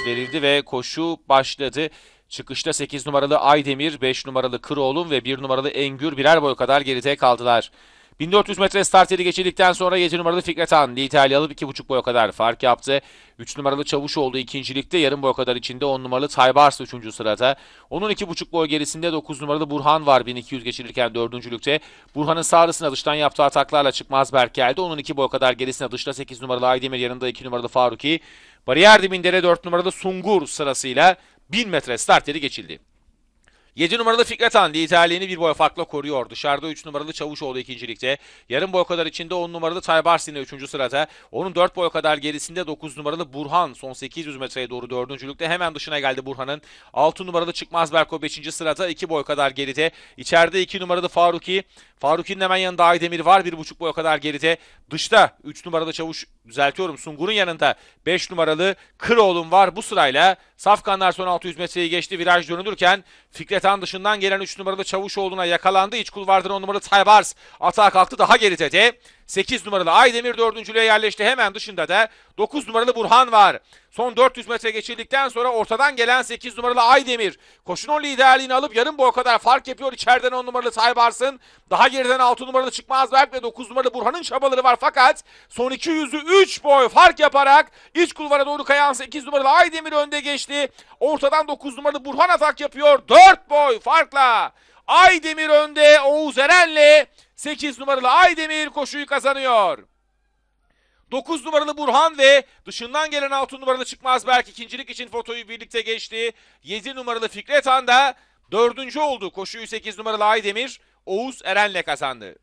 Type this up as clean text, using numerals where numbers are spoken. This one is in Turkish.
verildi ve koşu başladı. Çıkışta 8 numaralı Aydemir, 5 numaralı Kıroğlu ve 1 numaralı Engür birer boy kadar geride kaldılar. 1400 metre start yeri geçildikten sonra 7 numaralı Fikret Han liderliği alıp 2,5 boy kadar fark yaptı. 3 numaralı Çavuşoğlu ikincilikte, yarım boy kadar içinde 10 numaralı Taybars 3. sırada. Onun 2,5 boy gerisinde 9 numaralı Burhan var 1200 geçilirken 4. Burhan'ın sağrısına dıştan yaptığı ataklarla çıkmaz Berk geldi. Onun 2 boy kadar gerisine dışta 8 numaralı Aydemir, yanında 2 numaralı Faruki. Bariyer dibinde de 4 numaralı Sungur sırasıyla 1000 metre start yeri geçildi. 7 numaralı Fikret Han liderliğini bir boy farkla koruyor. Dışarıda 3 numaralı Çavuşoğlu ikincilikte. Yarım boy kadar içinde 10 numaralı Taybars yine 3. sırada. Onun 4 boy kadar gerisinde 9 numaralı Burhan son 800 metreye doğru 4. Hemen dışına geldi Burhan'ın. 6 numaralı Çıkmaz Berko 5. sırada, 2 boy kadar geride. İçeride 2 numaralı Faruki. Faruki'nin hemen yanında Aydemir var 1,5 boy kadar geride. Dışta 3 numaralı Sungur'un yanında 5 numaralı Kıroğlu'm var. Bu sırayla Safkanlar son 600 metreyi geçti. Viraj dönülürken Fikret Han dışından gelen 3 numaralı Çavuşoğlu'na yakalandı. İç kulvardan 10 numaralı Taybars atağa kalktı. Daha geride de 8 numaralı Aydemir 4.lüğe yerleşti. Hemen dışında da 9 numaralı Burhan var. Son 400 metre geçildikten sonra ortadan gelen 8 numaralı Aydemir koşunun liderliğini alıp yarım boy kadar fark yapıyor. İçeriden 10 numaralı Taybars'ın, daha geriden 6 numaralı Çıkmazberk ve 9 numaralı Burhan'ın çabaları var. Fakat son 200'ü 3 boy fark yaparak iç kulvara doğru kayan 8 numaralı Aydemir önde geçti. Ortadan 9 numaralı Burhan atak yapıyor. 4 boy farkla Aydemir önde. Oğuz Eren'le 8 numaralı Aydemir koşuyu kazanıyor. 9 numaralı Burhan ve dışından gelen 6 numaralı Çıkmazberk ikincilik için fotoyu birlikte geçti. 7 numaralı Fikret Han da 4. oldu. Koşuyu 8 numaralı Aydemir Oğuz Eren'le kazandı.